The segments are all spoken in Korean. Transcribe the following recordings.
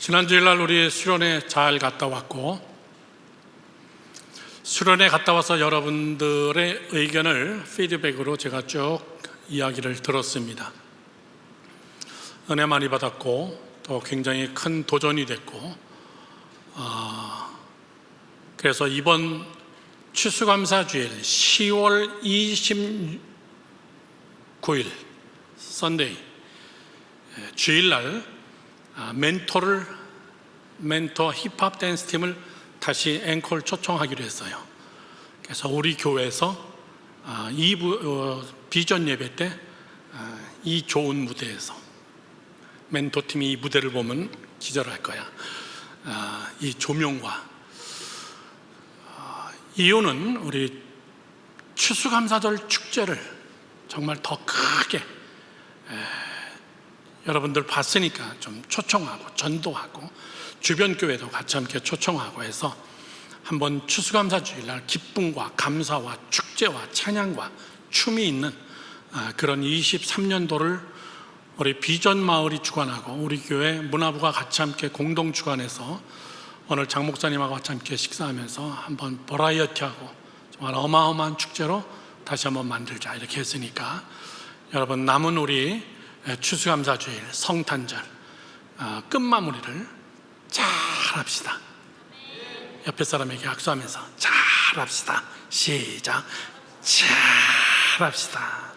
지난 주일날 우리 수련회 잘 갔다 왔고, 수련회 갔다 와서 여러분들의 의견을 피드백으로 제가 쭉 이야기를 들었습니다. 은혜 많이 받았고 또 굉장히 큰 도전이 됐고, 그래서 이번 추수감사주일 10월 29일 선데이 주일날 멘토 힙합 댄스 팀을 다시 앵콜 초청하기로 했어요. 그래서 우리 교회에서 비전 예배 때 이 좋은 무대에서 멘토 팀이 이 무대를 보면 기절할 거야. 이 조명과 이유는 우리 추수감사절 축제를 정말 더 크게 여러분들 봤으니까 좀 초청하고 전도하고 주변 교회도 같이 함께 초청하고 해서 한번 추수감사주일날 기쁨과 감사와 축제와 찬양과 춤이 있는 그런 23년도를 우리 비전 마을이 주관하고 우리 교회 문화부가 같이 함께 공동 주관해서 오늘 장 목사님하고 같이 함께 식사하면서 한번 버라이어티하고 정말 어마어마한 축제로 다시 한번 만들자 이렇게 했으니까 여러분 남은 우리 추수감사주일 성탄절 끝마무리를 잘 합시다. 옆에 사람에게 악수하면서 잘 합시다. 시작. 잘 합시다.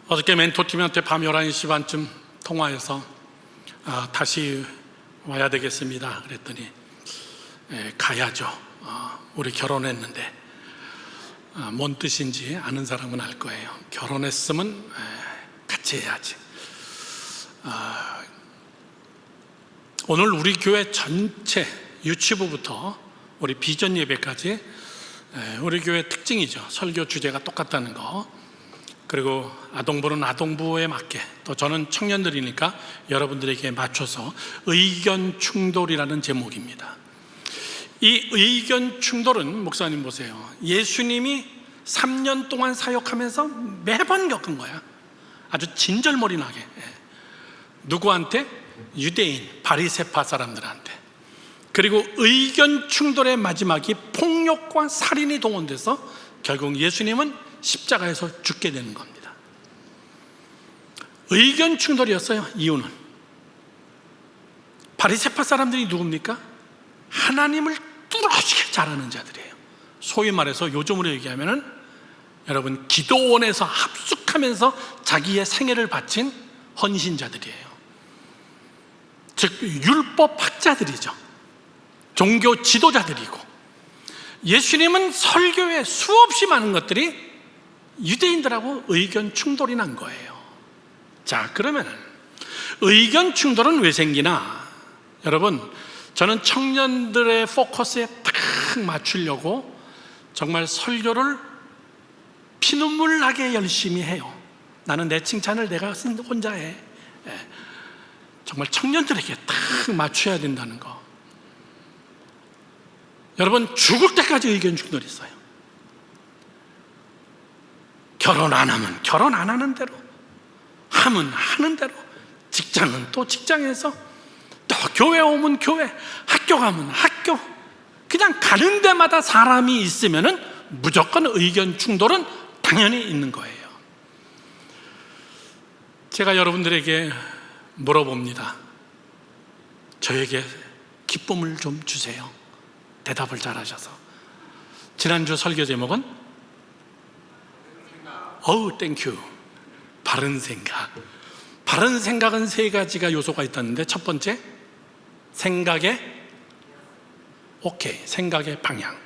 어저께 멘토팀한테 밤 11시 반쯤 통화해서 다시 와야 되겠습니다 그랬더니 가야죠. 우리 결혼했는데 뭔 뜻인지 아는 사람은 알 거예요. 결혼했으면 같이 해야지. 오늘 우리 교회 전체 유치부부터 우리 비전 예배까지 우리 교회 특징이죠. 설교 주제가 똑같다는 거. 그리고 아동부는 아동부에 맞게, 또 저는 청년들이니까 여러분들에게 맞춰서 의견 충돌이라는 제목입니다. 이 의견 충돌은 목사님 보세요. 예수님이 3년 동안 사역하면서 매번 겪은 거야. 아주 진절머리 나게. 누구한테? 유대인 바리새파 사람들한테. 그리고 의견 충돌의 마지막이 폭력과 살인이 동원돼서 결국 예수님은 십자가에서 죽게 되는 겁니다. 의견 충돌이었어요. 이유는 바리새파 사람들이 누굽니까? 하나님을 뚫어지게 잘하는 자들이에요. 소위 말해서 요즘으로 얘기하면은 여러분 기도원에서 합숙하면서 자기의 생애를 바친 헌신자들이에요. 즉 율법학자들이죠. 종교 지도자들이고, 예수님은 설교에 수없이 많은 것들이 유대인들하고 의견 충돌이 난 거예요. 자, 그러면은 의견 충돌은 왜 생기나? 여러분, 저는 청년들의 포커스에 딱 맞추려고 정말 설교를 피눈물 나게 열심히 해요. 나는 내 칭찬을 내가 혼자 해. 정말 청년들에게 딱 맞춰야 된다는 거. 여러분, 죽을 때까지 의견 충돌이 있어요. 결혼 안 하면 결혼 안 하는 대로, 하면 하는 대로, 직장은 또 직장에서, 또 교회 오면 교회, 학교 가면 학교, 그냥 가는 데마다 사람이 있으면은 무조건 의견 충돌은 당연히 있는 거예요. 제가 여러분들에게 물어봅니다. 저에게 기쁨을 좀 주세요. 대답을 잘하셔서. 지난주 설교 제목은 땡큐. 바른 생각. 바른 생각은 세 가지가 요소가 있다는데, 첫 번째, 생각의 방향.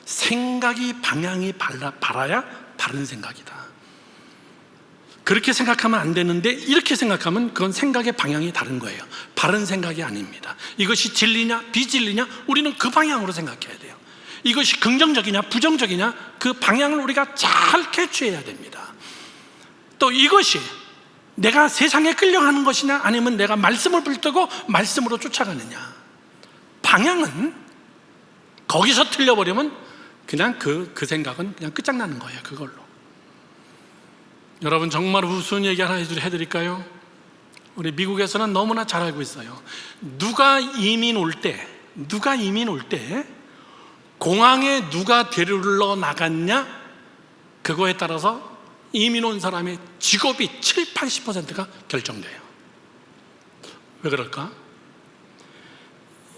생각이 방향이 바라야 바른 생각이다. 그렇게 생각하면 안 되는데 이렇게 생각하면 그건 생각의 방향이 다른 거예요. 바른 생각이 아닙니다. 이것이 진리냐 비진리냐 우리는 그 방향으로 생각해야 돼요. 이것이 긍정적이냐 부정적이냐 그 방향을 우리가 잘 캐치해야 됩니다. 또 이것이 내가 세상에 끌려가는 것이냐 아니면 내가 말씀을 붙들고 말씀으로 쫓아가느냐. 방향은 거기서 틀려버리면 그냥 그 생각은 그냥 끝장나는 거예요. 그걸로. 여러분 정말 우스운 얘기 하나 해드릴까요? 우리 미국에서는 너무나 잘 알고 있어요. 누가 이민 올 때 공항에 누가 데리러 나갔냐, 그거에 따라서 이민 온 사람의 직업이 7, 80%가 결정돼요. 왜 그럴까?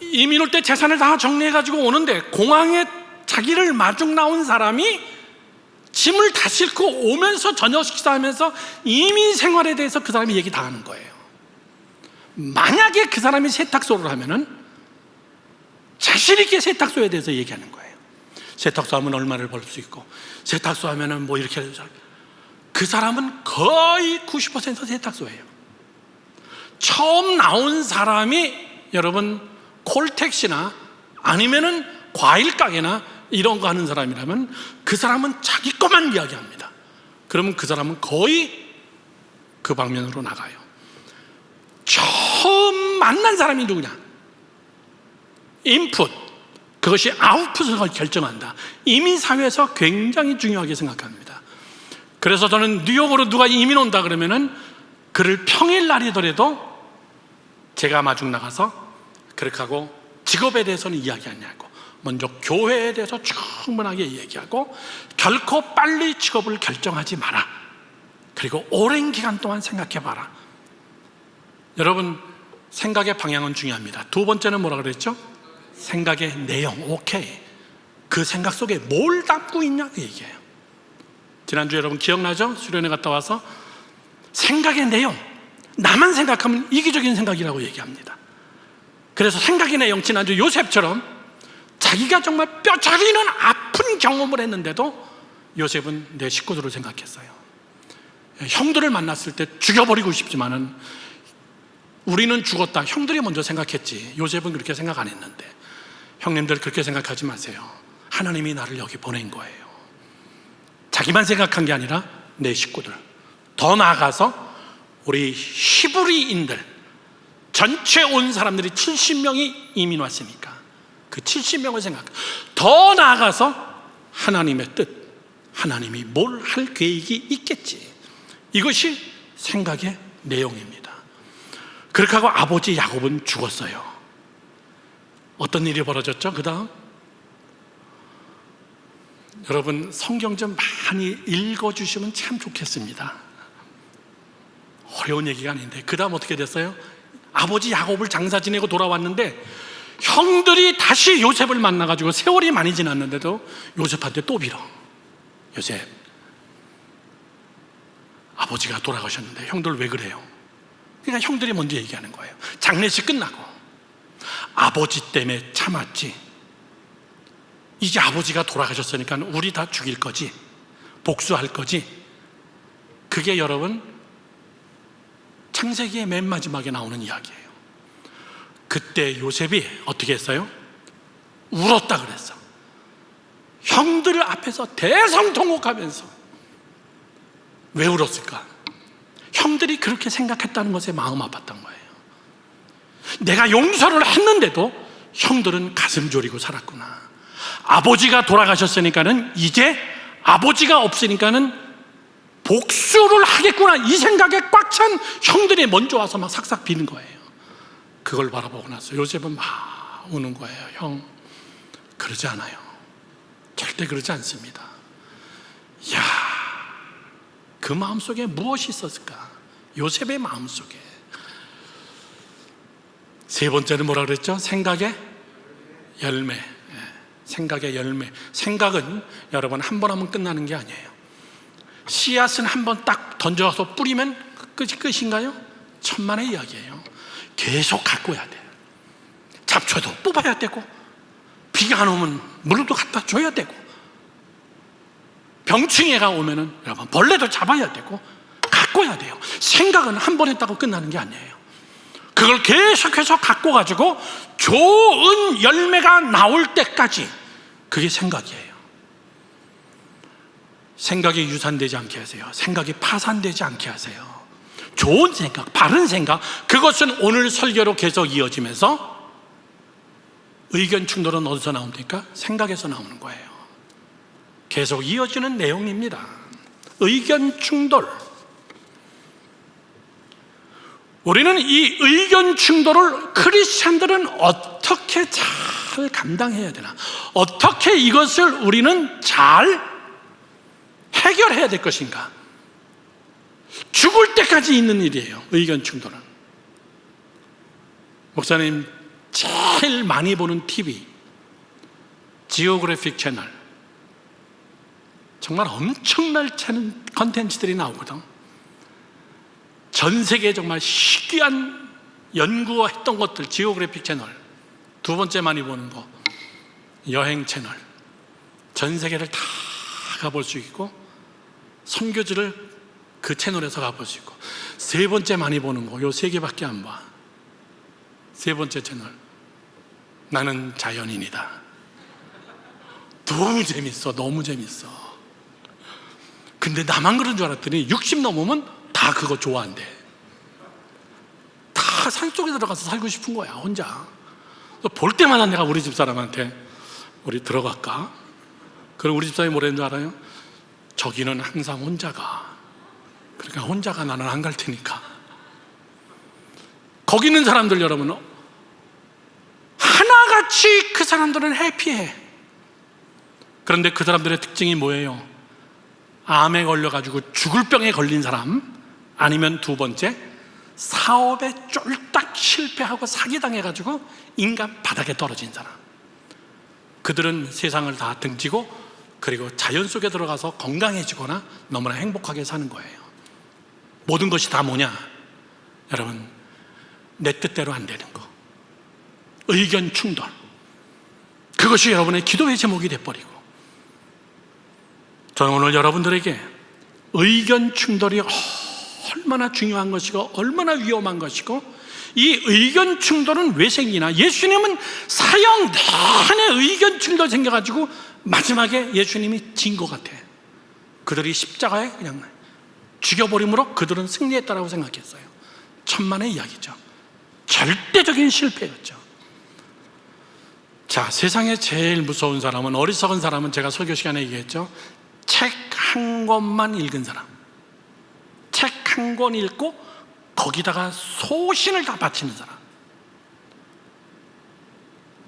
이민 올 때 재산을 다 정리해가지고 오는데 공항에 자기를 마중 나온 사람이 짐을 다 싣고 오면서 저녁 식사하면서 이민 생활에 대해서 그 사람이 얘기 다 하는 거예요. 만약에 그 사람이 세탁소를 하면은 자신 있게 세탁소에 대해서 얘기하는 거예요. 세탁소 하면 얼마를 벌 수 있고, 세탁소 하면은 뭐 이렇게 해서, 그 사람은 거의 90% 세탁소예요. 처음 나온 사람이 여러분 콜택시나 아니면은 과일 가게나 이런 거 하는 사람이라면 그 사람은 자기 것만 이야기합니다. 그러면 그 사람은 거의 그 방면으로 나가요. 처음 만난 사람이 누구냐? 인풋, 그것이 아웃풋을 결정한다. 이민사회에서 굉장히 중요하게 생각합니다. 그래서 저는 뉴욕으로 누가 이민 온다 그러면은 그를 평일날이더라도 제가 마중 나가서 그렇게 하고, 직업에 대해서는 이야기하냐고, 먼저 교회에 대해서 충분하게 얘기하고, 결코 빨리 직업을 결정하지 마라. 그리고 오랜 기간 동안 생각해봐라. 여러분, 생각의 방향은 중요합니다. 두 번째는 뭐라 그랬죠? 생각의 내용. 오케이, 그 생각 속에 뭘 담고 있냐 그 얘기예요. 지난주 여러분 기억나죠? 수련회 갔다 와서 생각의 내용, 나만 생각하면 이기적인 생각이라고 얘기합니다. 그래서 생각의 내용, 지난주 요셉처럼 자기가 정말 뼈저리는 아픈 경험을 했는데도 요셉은 내 식구들을 생각했어요. 형들을 만났을 때 죽여버리고 싶지만은 우리는 죽었다, 형들이 먼저 생각했지. 요셉은 그렇게 생각 안 했는데, 형님들 그렇게 생각하지 마세요. 하나님이 나를 여기 보낸 거예요. 자기만 생각한 게 아니라 내 식구들, 더 나아가서 우리 히브리인들 전체 온 사람들이 70명이 이민 왔으니까 그 70명을 생각, 더 나아가서 하나님의 뜻, 하나님이 뭘 할 계획이 있겠지. 이것이 생각의 내용입니다. 그렇게 하고 아버지 야곱은 죽었어요. 어떤 일이 벌어졌죠? 그 다음, 여러분 성경 좀 많이 읽어주시면 참 좋겠습니다. 어려운 얘기가 아닌데, 그 다음 어떻게 됐어요? 아버지 야곱을 장사 지내고 돌아왔는데 형들이 다시 요셉을 만나가지고 세월이 많이 지났는데도 요셉한테 또 빌어. 요셉, 아버지가 돌아가셨는데 형들 왜 그래요? 그러니까 형들이 먼저 얘기하는 거예요. 장례식 끝나고, 아버지 때문에 참았지, 이제 아버지가 돌아가셨으니까 우리 다 죽일 거지, 복수할 거지. 그게 여러분 창세기의 맨 마지막에 나오는 이야기예요. 그때 요셉이 어떻게 했어요? 울었다 그랬어. 형들 앞에서 대성통곡하면서. 왜 울었을까? 형들이 그렇게 생각했다는 것에 마음 아팠던 거예요. 내가 용서를 했는데도 형들은 가슴 졸이고 살았구나. 아버지가 돌아가셨으니까는 이제 아버지가 없으니까는 복수를 하겠구나, 이 생각에 꽉 찬 형들이 먼저 와서 막 삭삭 비는 거예요. 그걸 바라보고 나서 요셉은 막 우는 거예요. 형, 그러지 않아요. 절대 그러지 않습니다. 이야, 그 마음속에 무엇이 있었을까? 요셉의 마음속에. 세 번째는 뭐라 그랬죠? 생각의 열매. 생각의 열매. 생각은 여러분 한 번 하면 끝나는 게 아니에요. 씨앗은 한 번 딱 던져서 뿌리면 끝인가요? 천만의 이야기예요. 계속 가꿔야 돼요. 잡초도 뽑아야 되고, 비가 안 오면 물도 갖다 줘야 되고, 병충해가 오면은 여러분 벌레도 잡아야 되고, 가꿔야 돼요. 생각은 한 번 했다고 끝나는 게 아니에요. 그걸 계속해서 가꿔가지고 좋은 열매가 나올 때까지, 그게 생각이에요. 생각이 유산되지 않게 하세요. 생각이 파산되지 않게 하세요. 좋은 생각, 바른 생각, 그것은 오늘 설교로 계속 이어지면서, 의견 충돌은 어디서 나옵니까? 생각에서 나오는 거예요. 계속 이어지는 내용입니다. 의견 충돌, 우리는 이 의견 충돌을 크리스찬들은 어떻게 잘 감당해야 되나? 어떻게 이것을 우리는 잘 해결해야 될 것인가? 죽을 때까지 있는 일이에요, 의견 충돌은. 목사님 제일 많이 보는 TV 지오그래픽 채널, 정말 엄청난 컨텐츠들이 나오거든. 전 세계에 정말 희귀한 연구했던 것들, 지오그래픽 채널. 두 번째 많이 보는 거 여행 채널. 전 세계를 다 가볼 수 있고 선교지를 그 채널에서 가볼 수 있고. 세 번째 많이 보는 거 요 세 개밖에 안 봐. 세 번째 채널, 나는 자연인이다. 너무 재밌어, 너무 재밌어. 근데 나만 그런 줄 알았더니 60 넘으면 다 그거 좋아한대. 다 산속에 들어가서 살고 싶은 거야, 혼자. 볼 때마다 내가 우리 집사람한테 우리 들어갈까? 그럼 우리 집사람이 뭐라는 줄 알아요? 저기는 항상 혼자 가. 그러니까 혼자 가, 나는 안 갈 테니까. 거기 있는 사람들 여러분, 하나같이 그 사람들은 해피해. 그런데 그 사람들의 특징이 뭐예요? 암에 걸려가지고 죽을 병에 걸린 사람, 아니면 두 번째, 사업에 쫄딱 실패하고 사기당해가지고 인간 바닥에 떨어진 사람. 그들은 세상을 다 등지고 그리고 자연 속에 들어가서 건강해지거나 너무나 행복하게 사는 거예요. 모든 것이 다 뭐냐? 여러분, 내 뜻대로 안 되는 거, 의견 충돌. 그것이 여러분의 기도의 제목이 돼버리고. 저는 오늘 여러분들에게 의견 충돌이 얼마나 중요한 것이고 얼마나 위험한 것이고, 이 의견 충돌은 왜 생기나? 예수님은 사형 내내 의견 충돌 생겨가지고 마지막에 예수님이 진 것 같아. 그들이 십자가에 그냥 죽여버림으로 그들은 승리했다라고 생각했어요. 천만의 이야기죠. 절대적인 실패였죠. 자, 세상에 제일 무서운 사람은, 어리석은 사람은, 제가 설교 시간에 얘기했죠. 책 한 권만 읽은 사람. 책 한 권 읽고 거기다가 소신을 다 바치는 사람.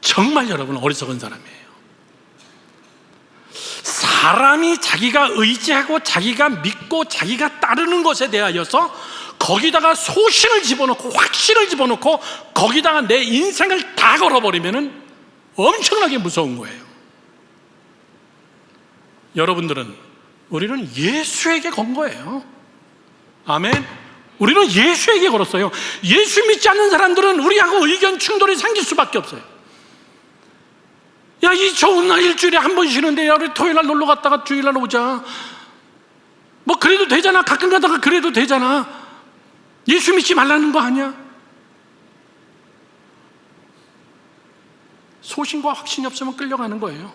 정말 여러분 어리석은 사람이에요. 사람이 자기가 의지하고 자기가 믿고 자기가 따르는 것에 대하여서 거기다가 소신을 집어넣고 확신을 집어넣고 거기다가 내 인생을 다 걸어버리면 엄청나게 무서운 거예요. 여러분들은, 우리는 예수에게 건 거예요. 아멘. 우리는 예수에게 걸었어요. 예수 믿지 않는 사람들은 우리하고 의견 충돌이 생길 수밖에 없어요. 야, 이 좋은 날 일주일에 한 번 쉬는데, 야, 우리 토요일 날 놀러 갔다가 주일 날 오자. 뭐 그래도 되잖아. 가끔 가다가 그래도 되잖아. 예수 믿지 말라는 거 아니야? 소신과 확신이 없으면 끌려가는 거예요.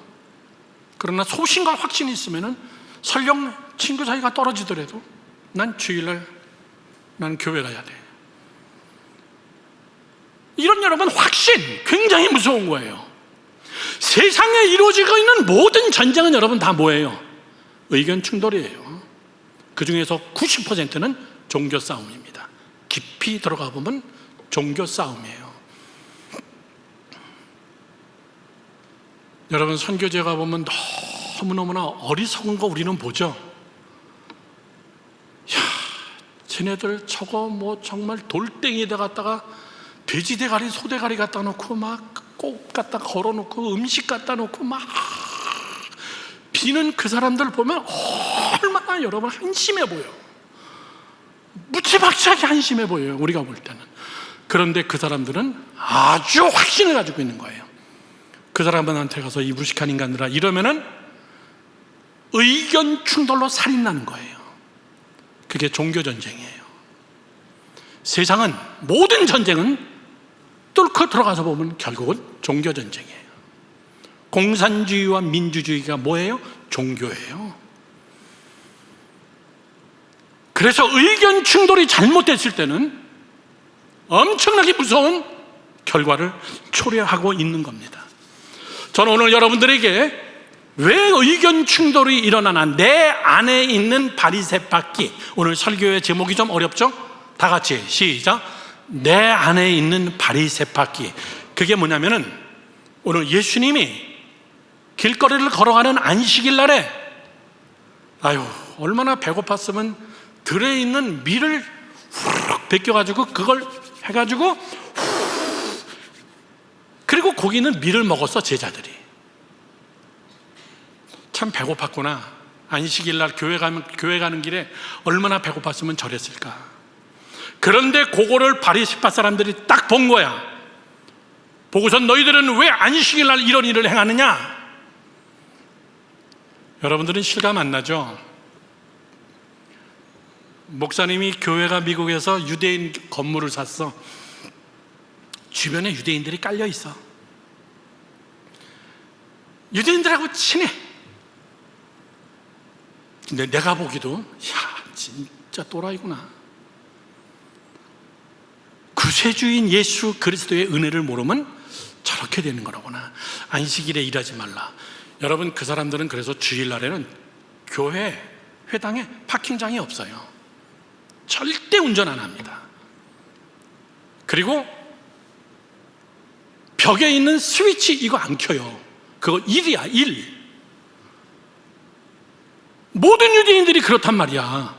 그러나 소신과 확신이 있으면은 설령 친구 사이가 떨어지더라도 난 주일날 난 교회 가야 돼. 이런 여러분 확신 굉장히 무서운 거예요. 세상에 이루어지고 있는 모든 전쟁은 여러분 다 뭐예요? 의견 충돌이에요. 그 중에서 90%는 종교 싸움입니다. 깊이 들어가 보면 종교 싸움이에요. 여러분, 선교지에 가보면 너무너무나 어리석은 거 우리는 보죠. 야, 쟤네들 저거 뭐 정말 돌덩이에다 갖다가 돼지 대가리, 소 대가리 갖다 놓고 막 꽃 갖다 걸어 놓고 음식 갖다 놓고 막 비는 그 사람들 보면 얼마나 여러분 한심해 보여. 무지막지하게 한심해 보여요, 우리가 볼 때는. 그런데 그 사람들은 아주 확신을 가지고 있는 거예요. 그 사람한테 가서 이 무식한 인간들아 이러면은 의견 충돌로 살인 나는 거예요. 그게 종교 전쟁이에요. 세상은, 모든 전쟁은 뚫고 들어가서 보면 결국은 종교 전쟁이에요. 공산주의와 민주주의가 뭐예요? 종교예요. 그래서 의견 충돌이 잘못됐을 때는 엄청나게 무서운 결과를 초래하고 있는 겁니다. 저는 오늘 여러분들에게 왜 의견 충돌이 일어나나, 내 안에 있는 바리새 바퀴. 오늘 설교의 제목이 좀 어렵죠? 다 같이 시작. 내 안에 있는 바리새파기, 그게 뭐냐면은 오늘 예수님이 길거리를 걸어가는 안식일 날에 아유 얼마나 배고팠으면 들에 있는 밀을 후룩 벗겨가지고 그걸 해가지고 그리고 고기는 밀을 먹었어. 제자들이 참 배고팠구나. 안식일 날 교회 가는 길에 얼마나 배고팠으면 저랬을까. 그런데 그거를 바리새파 사람들이 딱 본 거야. 보고선 너희들은 왜 안식일 날 이런 일을 행하느냐. 여러분들은 실감 안 나죠? 목사님이 교회가 미국에서 유대인 건물을 샀어. 주변에 유대인들이 깔려 있어. 유대인들하고 친해. 근데 내가 보기도 진짜 또라이구나. 구세주인 예수 그리스도의 은혜를 모르면 저렇게 되는 거라구나. 안식일에 일하지 말라. 여러분, 그 사람들은 그래서 주일날에는 교회 회당에 파킹장이 없어요. 절대 운전 안 합니다. 그리고 벽에 있는 스위치 이거 안 켜요. 그거 일이야, 일. 모든 유대인들이 그렇단 말이야.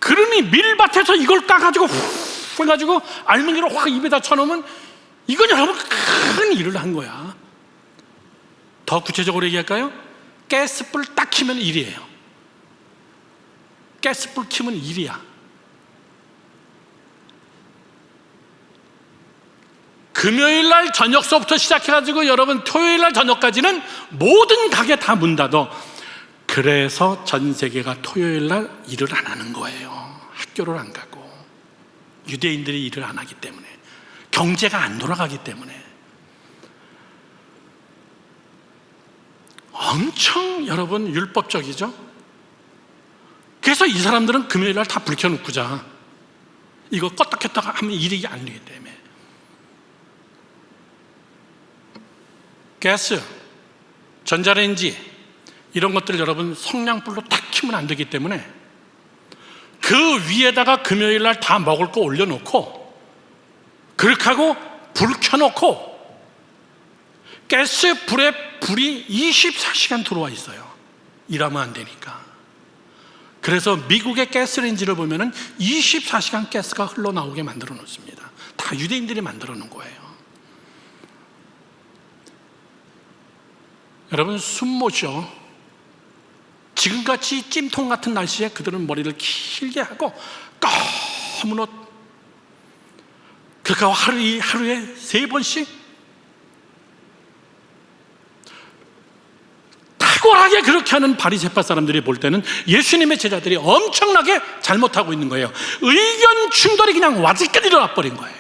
그러니 밀밭에서 이걸 까가지고 훅 해가지고 알맹이를 확 입에다 쳐놓으면 이건 여러분 큰 일을 한 거야. 더 구체적으로 얘기할까요? 가스불 딱 켜면 일이에요. 가스불 켜면 일이야. 금요일날 저녁 수업부터 시작해가지고 여러분 토요일날 저녁까지는 모든 가게 다 문 닫아. 그래서 전 세계가 토요일날 일을 안 하는 거예요. 학교를 안 가고. 유대인들이 일을 안 하기 때문에, 경제가 안 돌아가기 때문에. 엄청 여러분 율법적이죠. 그래서 이 사람들은 금요일날 다 불 켜놓고 자. 이거 껐다 켰다 하면 일이 안 되기 때문에. 가스, 전자레인지 이런 것들 여러분 성냥불로 탁 켜면 안 되기 때문에 그 위에다가 금요일날 다 먹을 거 올려놓고 그렇게 하고 불 켜놓고 가스 불에 불이 24시간 들어와 있어요. 일하면 안 되니까. 그래서 미국의 가스레인지를 보면은 24시간 가스가 흘러나오게 만들어 놓습니다. 다 유대인들이 만들어 놓은 거예요. 여러분 숨 못 쉬어. 지금같이 찜통 같은 날씨에 그들은 머리를 길게 하고 검은 옷 그렇게 하루에 3번씩 탁월하게 그렇게 하는 바리새파 사람들이 볼 때는 예수님의 제자들이 엄청나게 잘못하고 있는 거예요. 의견 충돌이 그냥 와지게 일어나 버린 거예요.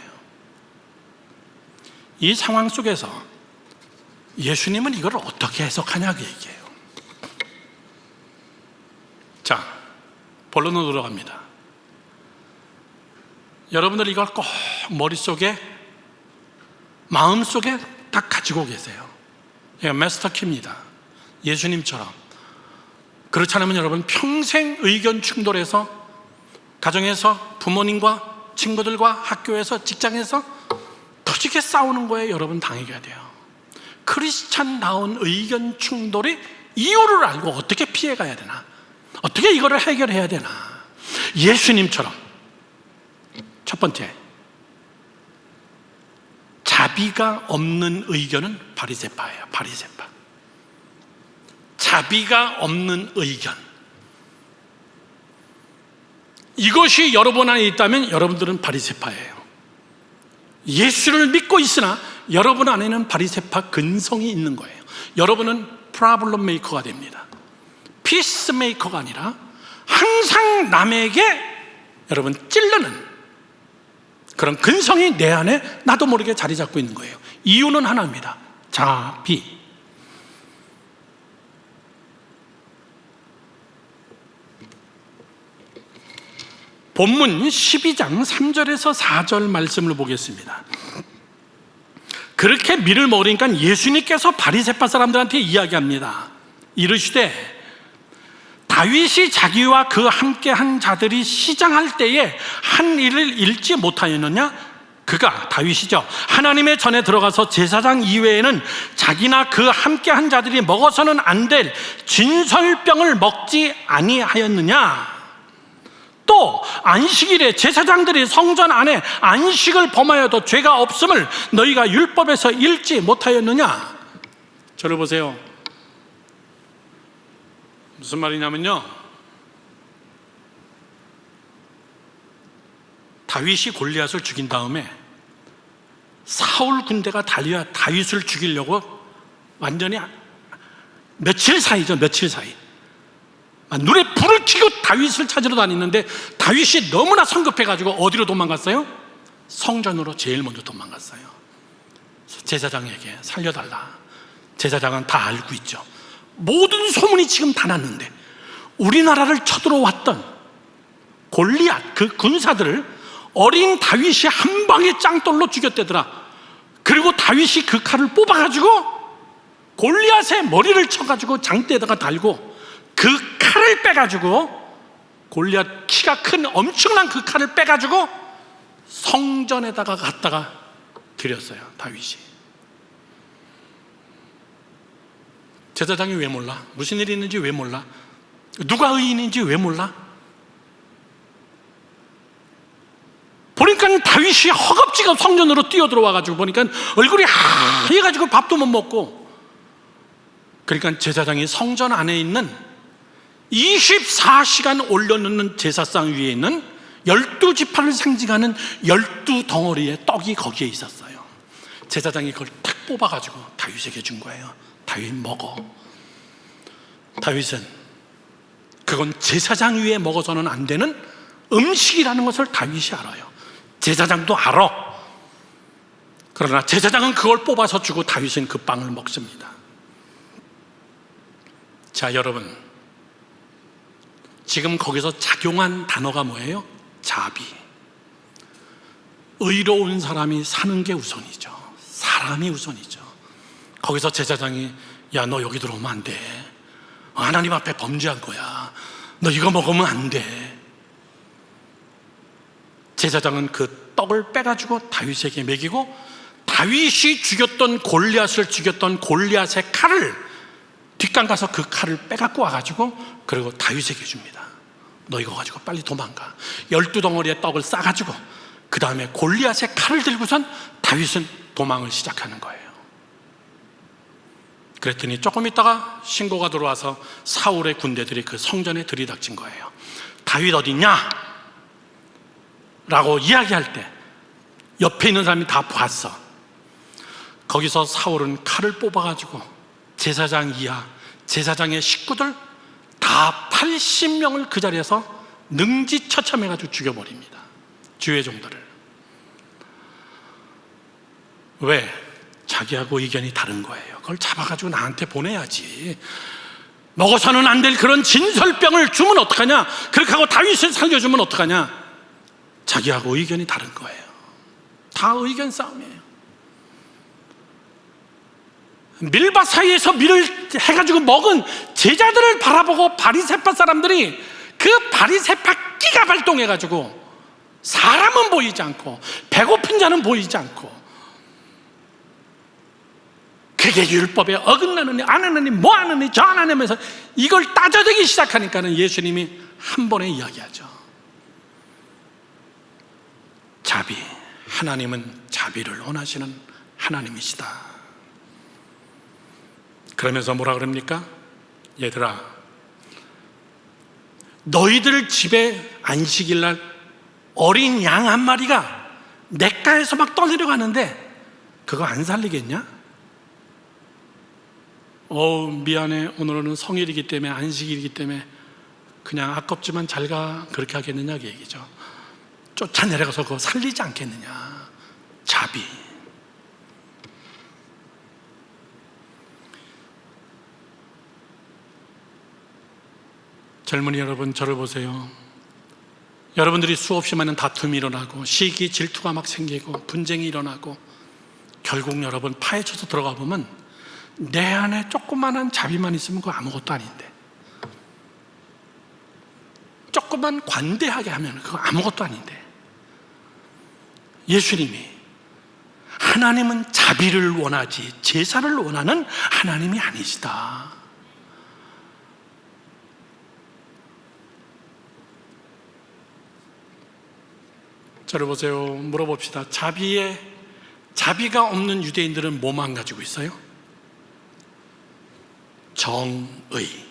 이 상황 속에서 예수님은 이걸 어떻게 해석하냐고 얘기해요. 자, 본론으로 들어갑니다. 여러분들 이걸 꼭 머릿속에, 마음속에 딱 가지고 계세요. 얘가 마스터 키입니다. 예수님처럼. 그렇지 않으면 여러분 평생 의견 충돌해서 가정에서 부모님과 친구들과 학교에서 직장에서 터지게 싸우는 거에 여러분 당하게 돼요. 크리스찬다운 의견 충돌의 이유를 알고 어떻게 피해가야 되나, 어떻게 이거를 해결해야 되나. 예수님처럼 첫 번째, 자비가 없는 의견은 바리새파예요. 바리새파. 자비가 없는 의견, 이것이 여러분 안에 있다면 여러분들은 바리새파예요. 예수를 믿고 있으나 여러분 안에는 바리새파 근성이 있는 거예요. 여러분은 프로블럼 메이커가 됩니다. 피스 메이커가 아니라 항상 남에게 여러분 찌르는 그런 근성이 내 안에 나도 모르게 자리 잡고 있는 거예요. 이유는 하나입니다. 자비. 본문 12장 3절에서 4절 말씀을 보겠습니다. 그렇게 밀을 먹으니까 예수님께서 바리새파 사람들한테 이야기합니다. 이르시되 다윗이 자기와 그 함께한 자들이 시장할 때에 한 일을 잃지 못하였느냐? 그가, 다윗이죠, 하나님의 전에 들어가서 제사장 이외에는 자기나 그 함께한 자들이 먹어서는 안 될 진설병을 먹지 아니하였느냐? 또 안식일에 제사장들이 성전 안에 안식을 범하여도 죄가 없음을 너희가 율법에서 읽지 못하였느냐? 저를 보세요. 무슨 말이냐면요, 다윗이 골리앗을 죽인 다음에 사울 군대가 달려 다윗을 죽이려고 완전히 며칠 사이죠, 며칠 사이 눈에 불을 켜고 다윗을 찾으러 다니는데 다윗이 너무나 성급해가지고 어디로 도망갔어요? 성전으로 제일 먼저 도망갔어요. 제사장에게 살려달라. 제사장은 다 알고 있죠. 모든 소문이 지금 다 났는데 우리나라를 쳐들어왔던 골리앗 그 군사들을 어린 다윗이 한 방에 짱돌로 죽였대더라. 그리고 다윗이 그 칼을 뽑아가지고 골리앗의 머리를 쳐가지고 장대에다가 달고 그 칼을 빼가지고, 골리앗 키가 큰 엄청난 그 칼을 빼가지고 성전에다가 갖다가 드렸어요, 다윗이. 제사장이 왜 몰라? 무슨 일이 있는지 왜 몰라? 누가 의인인지 왜 몰라? 보니까 다윗이 허겁지겁 성전으로 뛰어들어와가지고 보니까 얼굴이 하얘가지고 밥도 못 먹고, 그러니까 제사장이 성전 안에 있는 24시간 올려놓는 제사상 위에 있는 12지파를 상징하는 12덩어리의 떡이 거기에 있었어요. 제사장이 그걸 탁 뽑아가지고 다윗에게 준 거예요. 다윗 먹어. 다윗은 그건 제사장 위에 먹어서는 안 되는 음식이라는 것을 다윗이 알아요. 제사장도 알아. 그러나 제사장은 그걸 뽑아서 주고 다윗은 그 빵을 먹습니다. 자, 여러분, 지금 거기서 작용한 단어가 뭐예요? 자비. 의로운 사람이 사는 게 우선이죠. 사람이 우선이죠. 거기서 제사장이, 야, 너 여기 들어오면 안 돼. 하나님 앞에 범죄한 거야. 너 이거 먹으면 안 돼. 제사장은 그 떡을 빼가지고 다윗에게 먹이고, 다윗이 죽였던 골리앗을 죽였던 골리앗의 칼을 뒷강 가서 그 칼을 빼갖고 와가지고, 그리고 다윗에게 줍니다. 너 이거 가지고 빨리 도망가. 12덩어리의 떡을 싸가지고 그 다음에 골리앗의 칼을 들고선 다윗은 도망을 시작하는 거예요. 그랬더니 조금 있다가 신고가 들어와서 사울의 군대들이 그 성전에 들이닥친 거예요. 다윗 어딨냐? 라고 이야기할 때 옆에 있는 사람이 다 봤어. 거기서 사울은 칼을 뽑아가지고 제사장 이하, 제사장의 식구들 다 80명을 그 자리에서 능지처참해가지고 죽여버립니다. 주의 종들을. 왜? 자기하고 의견이 다른 거예요. 그걸 잡아가지고 나한테 보내야지. 먹어서는 안 될 그런 진설병을 주면 어떡하냐? 그렇게 하고 다윗을 살려주면 어떡하냐? 자기하고 의견이 다른 거예요. 다 의견 싸움이에요. 밀밭 사이에서 밀을 해가지고 먹은 제자들을 바라보고 바리새파 사람들이 그 바리새파 끼가 발동해가지고 사람은 보이지 않고 배고픈 자는 보이지 않고, 그게 율법에 어긋나느니 안 하느니 뭐 하느니 저 안 하면서 이걸 따져대기 시작하니까는 예수님이 한 번에 이야기하죠. 자비. 하나님은 자비를 원하시는 하나님이시다. 그러면서 뭐라 그럽니까? 얘들아, 너희들 집에 안식일 날 어린 양 한 마리가 냇가에서 막 떠내려가는데 그거 안 살리겠냐? 미안해, 오늘은 성일이기 때문에, 안식일이기 때문에 그냥 아깝지만 잘 가, 그렇게 하겠느냐 그 얘기죠. 쫓아내려가서 그거 살리지 않겠느냐. 자비. 젊은이 여러분, 저를 보세요. 여러분들이 수없이 많은 다툼이 일어나고 시기, 질투가 막 생기고 분쟁이 일어나고 결국 여러분 파헤쳐서 들어가 보면 내 안에 조그만한 자비만 있으면 그거 아무것도 아닌데, 조금만 관대하게 하면 그거 아무것도 아닌데, 예수님이 하나님은 자비를 원하지 제사를 원하는 하나님이 아니시다. 저를 보세요. 물어봅시다. 자비가 없는 유대인들은 뭐만 가지고 있어요? 정의.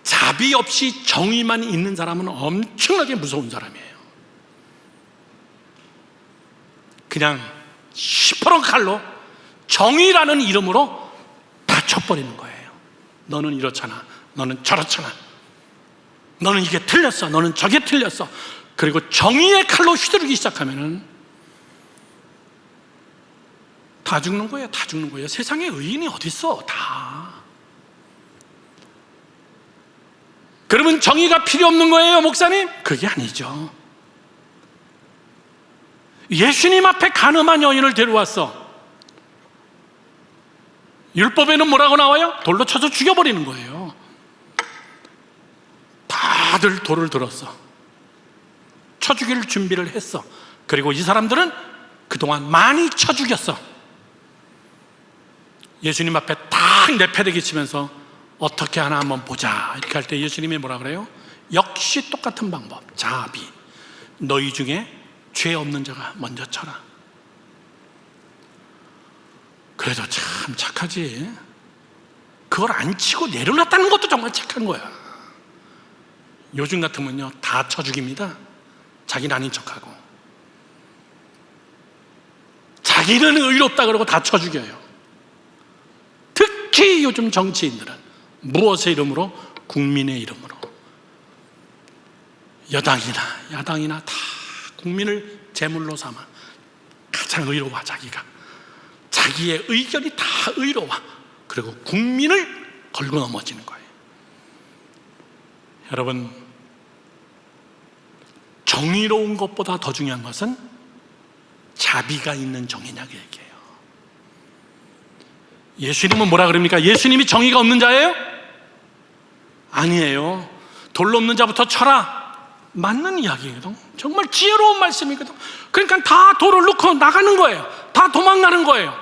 자비 없이 정의만 있는 사람은 엄청나게 무서운 사람이에요. 그냥 시퍼런 칼로 정의라는 이름으로 다 쳐버리는 거예요. 너는 이렇잖아, 너는 저렇잖아, 너는 이게 틀렸어, 너는 저게 틀렸어. 그리고 정의의 칼로 휘두르기 시작하면은 다 죽는 거예요. 다 죽는 거예요. 세상에 의인이 어디 있어? 다. 그러면 정의가 필요 없는 거예요, 목사님? 그게 아니죠. 예수님 앞에 가늠한 여인을 데려왔어. 율법에는 뭐라고 나와요? 돌로 쳐서 죽여버리는 거예요. 다들 돌을 들었어. 쳐 죽일 준비를 했어. 그리고 이 사람들은 그동안 많이 쳐 죽였어. 예수님 앞에 딱 내패대기 치면서 어떻게 하나 한번 보자 이렇게 할 때 예수님이 뭐라 그래요? 역시 똑같은 방법, 자비. 너희 중에 죄 없는 자가 먼저 쳐라. 그래도 참 착하지. 그걸 안 치고 내려놨다는 것도 정말 착한 거야. 요즘 같으면요 다 쳐 죽입니다. 자기는 아닌 척하고, 자기는 의롭다 그러고 다 쳐 죽여요. 특히 요즘 정치인들은 무엇의 이름으로? 국민의 이름으로. 여당이나 야당이나 다 국민을 제물로 삼아 가장 의로워. 자기의 의견이 다 의로워. 그리고 국민을 걸고 넘어지는 거예요. 여러분, 정의로운 것보다 더 중요한 것은 자비가 있는 정의냐고 얘기해요. 예수님은 뭐라 그럽니까? 예수님이 정의가 없는 자예요? 아니에요. 돌로 없는 자부터 쳐라. 맞는 이야기거든. 정말 지혜로운 말씀이거든. 그러니까 다 돌을 놓고 나가는 거예요. 다 도망가는 거예요.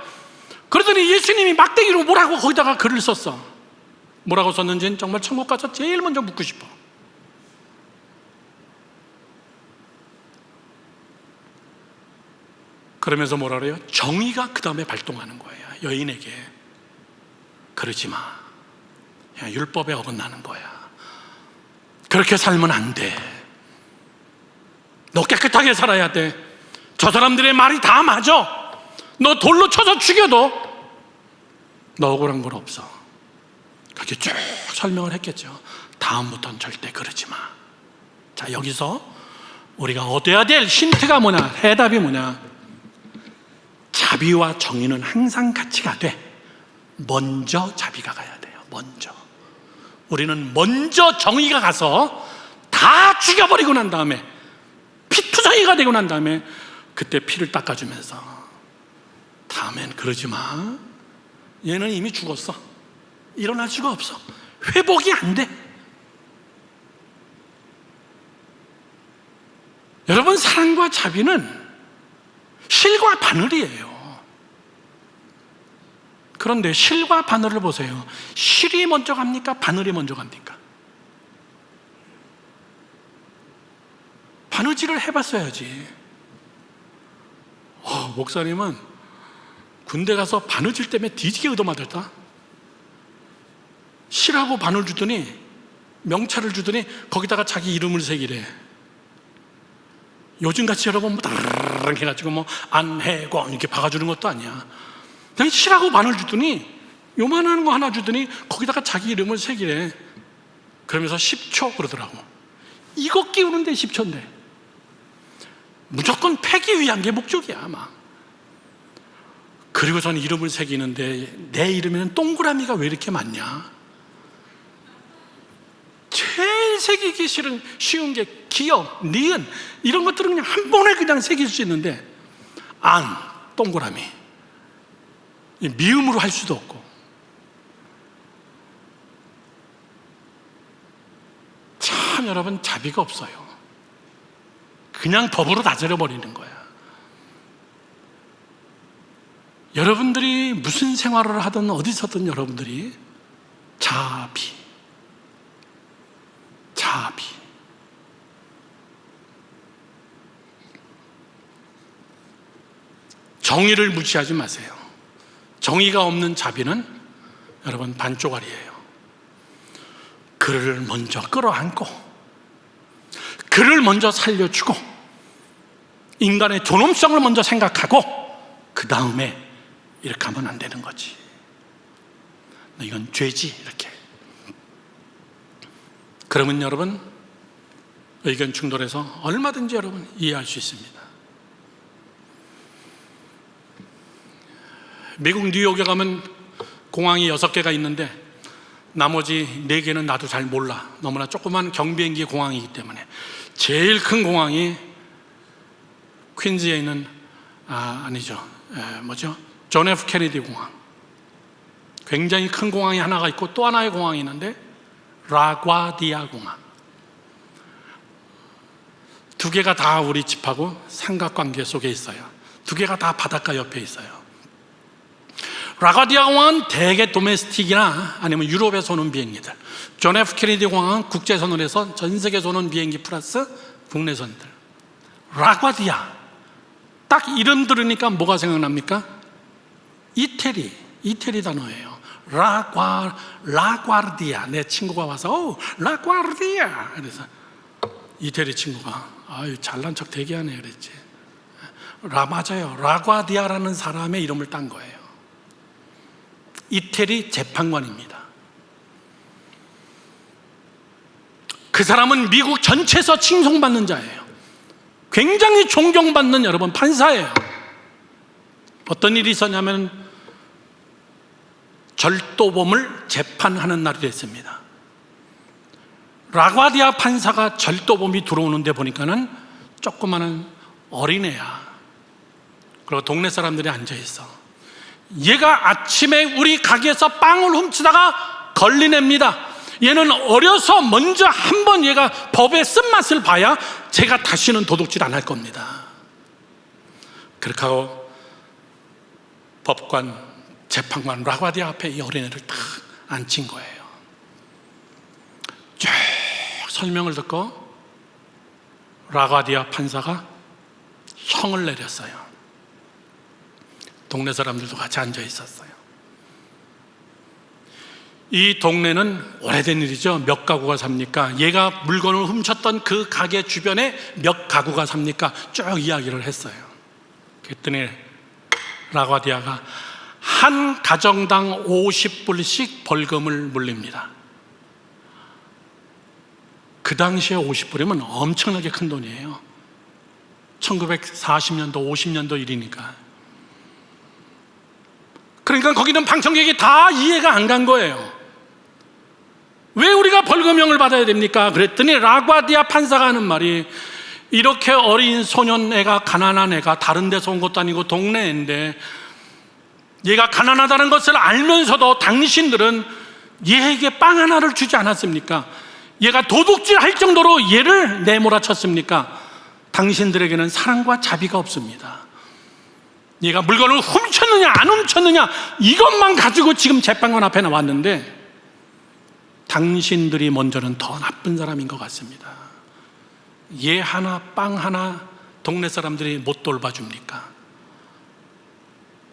그러더니 예수님이 막대기로 뭐라고 거기다가 글을 썼어. 뭐라고 썼는지는 정말 천국 가서 제일 먼저 묻고 싶어. 그러면서 뭐라 그래요? 정의가 그 다음에 발동하는 거예요. 여인에게 그러지 마. 야, 율법에 어긋나는 거야. 그렇게 살면 안 돼. 너 깨끗하게 살아야 돼. 저 사람들의 말이 다 맞아. 너 돌로 쳐서 죽여도 너 억울한 건 없어. 그렇게 쭉 설명을 했겠죠. 다음부터는 절대 그러지 마. 자, 여기서 우리가 얻어야 될 힌트가 뭐냐? 해답이 뭐냐? 자비와 정의는 항상 같이 가되 먼저 자비가 가야 돼요. 먼저. 우리는 먼저 정의가 가서 다 죽여버리고 난 다음에, 피투성이가 되고 난 다음에 그때 피를 닦아주면서 다음엔 그러지 마. 얘는 이미 죽었어. 일어날 수가 없어. 회복이 안 돼. 여러분, 사랑과 자비는 실과 바늘이에요. 그런데 실과 바늘을 보세요. 실이 먼저 갑니까? 바늘이 먼저 갑니까? 바느질을 해봤어야지. 목사님은 군대 가서 바느질 때문에 뒤지게 얻어맞았다. 실하고 바늘 주더니, 명찰을 주더니 거기다가 자기 이름을 새기래. 요즘같이 여러분 뭐 다르르 해가지고 뭐 안해고 이렇게 박아주는 것도 아니야. 그냥 실하고 바늘 주더니, 요만한 거 하나 주더니 거기다가 자기 이름을 새기래. 그러면서 10초 그러더라고. 이거 끼우는데 10초인데 무조건 패기 위한 게 목적이야 아마. 그리고 저는 이름을 새기는데 내 이름에는 동그라미가 왜 이렇게 많냐? 제일 새기기 쉬운 게 기역, 니은 이런 것들은 그냥 한 번에 그냥 새길 수 있는데, 안, 동그라미, 미음으로 할 수도 없고. 참 여러분 자비가 없어요. 그냥 법으로 다스려 버리는 거야. 여러분들이 무슨 생활을 하든 어디서든 여러분들이 자비. 정의를 무시하지 마세요. 정의가 없는 자비는 여러분 반쪽알이에요. 그를 먼저 끌어안고 그를 먼저 살려주고 인간의 존엄성을 먼저 생각하고 그 다음에 이렇게 하면 안 되는 거지. 이건 죄지 이렇게. 그러면 여러분 의견 충돌해서 얼마든지 여러분 이해할 수 있습니다. 미국 뉴욕에 가면 공항이 6개가 있는데 나머지 4개는 나도 잘 몰라. 너무나 조그만 경비행기 공항이기 때문에. 제일 큰 공항이 퀸즈에 있는 존 F 케네디 공항. 굉장히 큰 공항이 하나가 있고 또 하나의 공항이 있는데 라과디아 공항. 2개가 다 우리 집하고 삼각관계 속에 있어요. 2개가 다 바닷가 옆에 있어요. 라과디아 공항은 대개 도메스틱이나 아니면 유럽에서 오는 비행기들, 존 F 케네디 공항은 국제선으로 해서 전 세계에서 오는 비행기 플러스 국내선들. 라과디아, 딱 이름 들으니까 뭐가 생각납니까? 이태리 단어예요. 라과르디아. 내 친구가 와서 라과르디아. 그래서 이태리 친구가 잘난 척 되게 하네 그랬지. 맞아요. 라과디아라는 사람의 이름을 딴 거예요. 이태리 재판관입니다. 그 사람은 미국 전체에서 칭송받는 자예요. 굉장히 존경받는 여러분 판사예요. 어떤 일이 있었냐면 절도범을 재판하는 날이 됐습니다. 라과디아 판사가 절도범이 들어오는데 보니까는 조그마한 어린애야. 그리고 동네 사람들이 앉아있어. 얘가 아침에 우리 가게에서 빵을 훔치다가 걸린 애입니다. 얘는 어려서 먼저 한번 얘가 법의 쓴맛을 봐야 제가 다시는 도둑질 안 할 겁니다. 그렇게 하고 법관, 재판관 라과디아 앞에 이 어린애를 딱 앉힌 거예요. 쭉 설명을 듣고 라과디아 판사가 형을 내렸어요. 동네 사람들도 같이 앉아 있었어요. 이 동네는 오래된 일이죠. 몇 가구가 삽니까? 얘가 물건을 훔쳤던 그 가게 주변에 몇 가구가 삽니까? 쭉 이야기를 했어요. 그랬더니 라과디아가 한 가정당 50불씩 벌금을 물립니다. 그 당시에 50불이면 엄청나게 큰 돈이에요. 1940년도 50년도 일이니까. 그러니까 거기는 방청객이 다 이해가 안 간 거예요. 왜 우리가 벌금형을 받아야 됩니까? 그랬더니 라과디아 판사가 하는 말이 이렇게 어린 소년애가 가난한 애가 다른 데서 온 것도 아니고 동네인데 얘가 가난하다는 것을 알면서도 당신들은 얘에게 빵 하나를 주지 않았습니까? 얘가 도둑질 할 정도로 얘를 내몰아쳤습니까? 당신들에게는 사랑과 자비가 없습니다. 얘가 물건을 훔쳤느냐 안 훔쳤느냐 이것만 가지고 지금 재판관 앞에 나왔는데 당신들이 먼저는 더 나쁜 사람인 것 같습니다. 얘 하나 빵 하나 동네 사람들이 못 돌봐줍니까?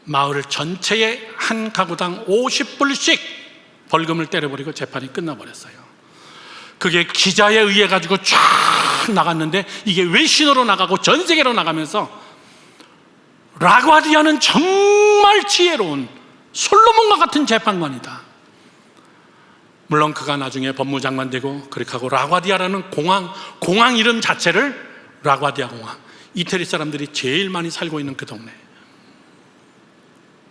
마을 전체에 한 가구당 50불씩 벌금을 때려버리고 재판이 끝나버렸어요. 그게 기자에 의해 가지고 쫙 나갔는데 이게 외신으로 나가고 전 세계로 나가면서 라과디아는 정말 지혜로운 솔로몬과 같은 재판관이다. 물론 그가 나중에 법무장관 되고 그렇게 하고 라과디아라는 공항 이름 자체를 라과디아 공항, 이태리 사람들이 제일 많이 살고 있는 그 동네.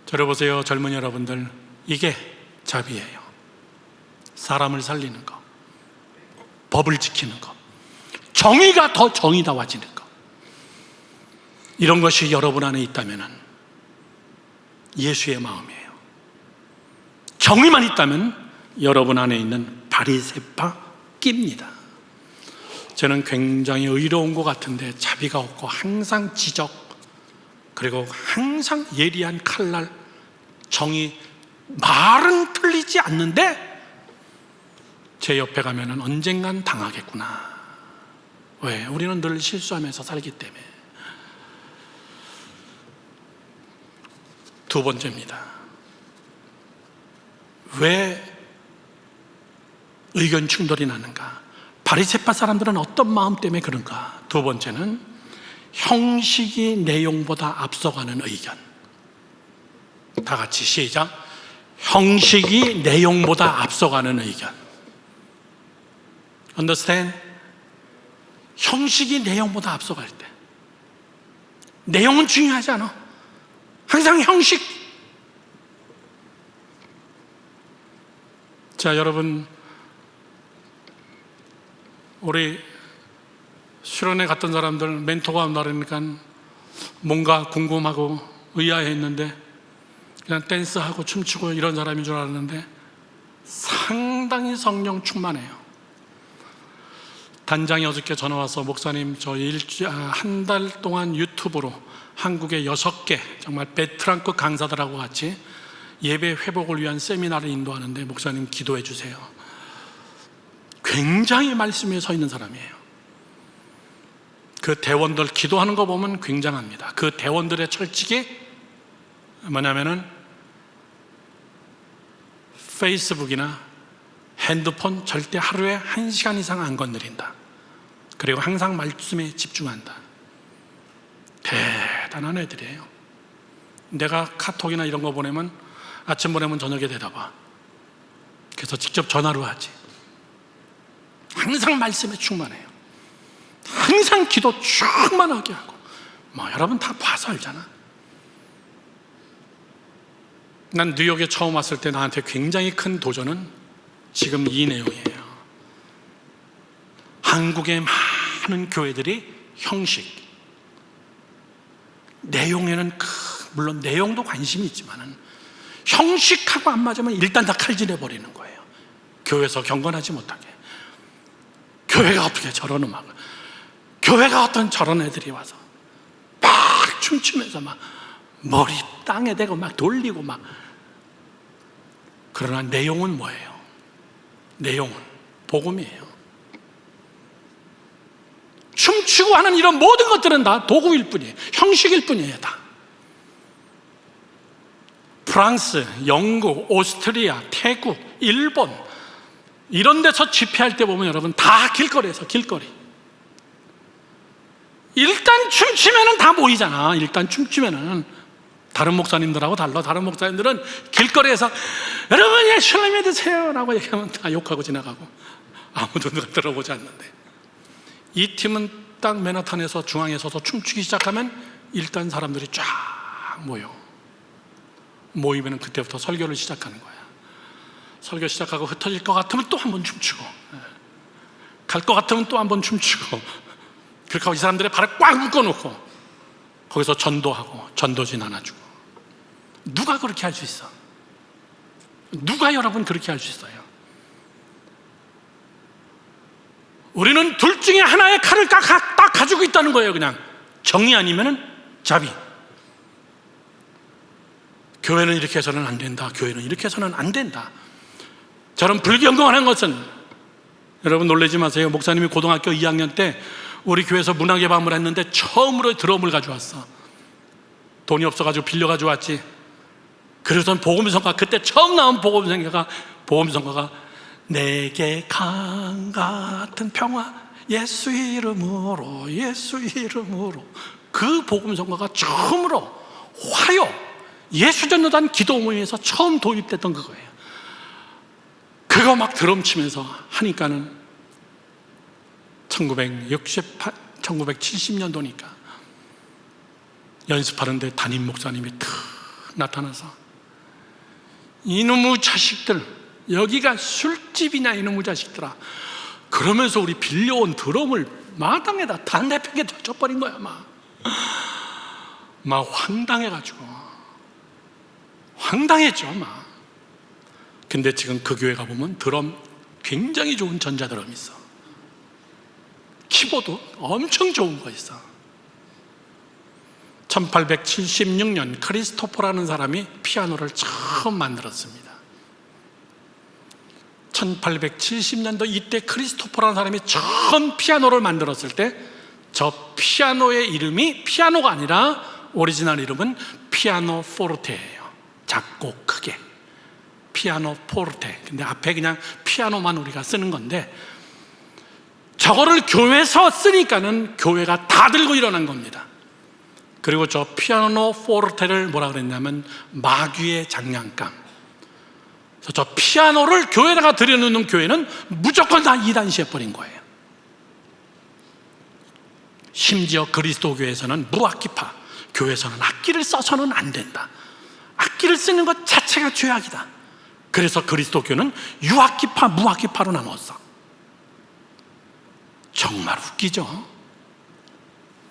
들어보세요 젊은 여러분들, 이게 자비예요. 사람을 살리는 거, 법을 지키는 거, 정의가 더 정의다워지는 거. 이런 것이 여러분 안에 있다면 예수의 마음이에요. 정의만 있다면 여러분 안에 있는 바리새파 끼입니다. 저는 굉장히 의로운 것 같은데 자비가 없고 항상 지적, 그리고 항상 예리한 칼날, 정의, 말은 틀리지 않는데 제 옆에 가면은 언젠간 당하겠구나. 왜? 우리는 늘 실수하면서 살기 때문에. 두 번째입니다. 왜 의견 충돌이 나는가? 바리새파 사람들은 어떤 마음 때문에 그런가? 두 번째는 형식이 내용보다 앞서가는 의견. 다 같이 시작. 형식이 내용보다 앞서가는 의견. Understand? 형식이 내용보다 앞서갈 때, 내용은 중요하지 않아. 항상 형식. 자, 여러분, 우리 수련회 갔던 사람들 멘토가 온다 그러니까 뭔가 궁금하고 의아해했는데 그냥 댄스하고 춤추고 이런 사람인 줄 알았는데 상당히 성령 충만해요. 단장이 어저께 전화 와서 목사님, 저 한 달 동안 유튜브로 한국의 6개 정말 베테랑급 강사들하고 같이 예배 회복을 위한 세미나를 인도하는데 목사님 기도해 주세요. 굉장히 말씀에 서 있는 사람이에요. 그 대원들 기도하는 거 보면 굉장합니다. 그 대원들의 철칙이 뭐냐면은 페이스북이나 핸드폰 절대 하루에 1시간 이상 안 건드린다. 그리고 항상 말씀에 집중한다. 대단한 애들이에요. 내가 카톡이나 이런 거 보내면 아침 보내면 저녁에 대답하. 그래서 직접 전화로 하지. 항상 말씀에 충만해요. 항상 기도 충만하게 하고. 뭐 여러분 다 봐서 알잖아. 난 뉴욕에 처음 왔을 때 나한테 굉장히 큰 도전은 지금 이 내용이에요. 한국의 많은 교회들이 형식, 내용에는 물론 내용도 관심이 있지만은 형식하고 안 맞으면 일단 다 칼질해 버리는 거예요. 교회에서 경건하지 못하게. 교회가 어떻게 저런 음악을, 교회가 어떤 저런 애들이 와서 막 춤추면서 막 머리 땅에 대고 막 돌리고 막. 그러나 내용은 뭐예요? 내용은 복음이에요. 춤추고 하는 이런 모든 것들은 다 도구일 뿐이에요. 형식일 뿐이에요. 다. 프랑스, 영국, 오스트리아, 태국, 일본 이런 데서 집회할 때 보면 여러분 다 길거리에서 길거리. 일단 춤추면은 다 모이잖아. 일단 춤추면은 다른 목사님들하고 달라. 다른 목사님들은 길거리에서 여러분 예수를 믿으세요 라고 얘기하면 다 욕하고 지나가고 아무도 누가 들어보지 않는데, 이 팀은 딱 맨하탄에서 중앙에 서서 춤추기 시작하면 일단 사람들이 쫙 모이면 그때부터 설교를 시작하는 거야. 설교 시작하고 흩어질 것 같으면 또 한 번 춤추고, 갈 것 같으면 또 한 번 춤추고, 그렇게 하고 이 사람들의 발을 꽉 묶어놓고 거기서 전도하고 전도지 나눠주고. 누가 그렇게 할 수 있어? 누가 여러분 그렇게 할 수 있어요? 우리는 둘 중에 하나의 칼을 딱 가지고 있다는 거예요. 그냥 정의 아니면은 자비. 교회는 이렇게 해서는 안 된다. 교회는 이렇게 해서는 안 된다. 저는 불경건한 것은, 여러분 놀라지 마세요. 목사님이 고등학교 2학년 때 우리 교회에서 문화개방을 했는데 처음으로 드럼을 가져왔어. 돈이 없어가지고 빌려가지고 왔지. 그래서 복음성가, 그때 처음 나온 복음성가가 내게 강 같은 평화 예수 이름으로 예수 이름으로, 그 복음성가가 처음으로 화요 예수전도단 기도 모임에서 처음 도입됐던 그거예요. 그거 막 드럼 치면서 하니까는 1970년도니까 연습하는데 담임 목사님이 탁 나타나서 이놈의 자식들, 여기가 술집이냐 이놈의 자식들아, 그러면서 우리 빌려온 드럼을 마당에다 단대표게 던져버린 거야. 막 황당했죠. 근데 지금 그 교회 가보면 드럼 굉장히 좋은 전자드럼이 있어. 키보드 엄청 좋은 거 있어. 1876년 크리스토퍼라는 사람이 피아노를 처음 만들었습니다. 1870년도 이때 크리스토퍼라는 사람이 처음 피아노를 만들었을 때 저 피아노의 이름이 피아노가 아니라 오리지널 이름은 피아노 포르테예요. 작고 크게 피아노 포르테. 근데 앞에 그냥 피아노만 우리가 쓰는 건데, 저거를 교회에서 쓰니까는 교회가 다 들고 일어난 겁니다. 그리고 저 피아노 포르테를 뭐라 그랬냐면 마귀의 장난감. 그래서 저 피아노를 교회에다가 들여놓는 교회는 무조건 다 이단시해버린 거예요. 심지어 그리스도 교회에서는 무악기파, 교회에서는 악기를 써서는 안 된다. 악기를 쓰는 것 자체가 죄악이다. 그래서 그리스도 교회는 유악기파, 무악기파로 나눴어. 정말 웃기죠?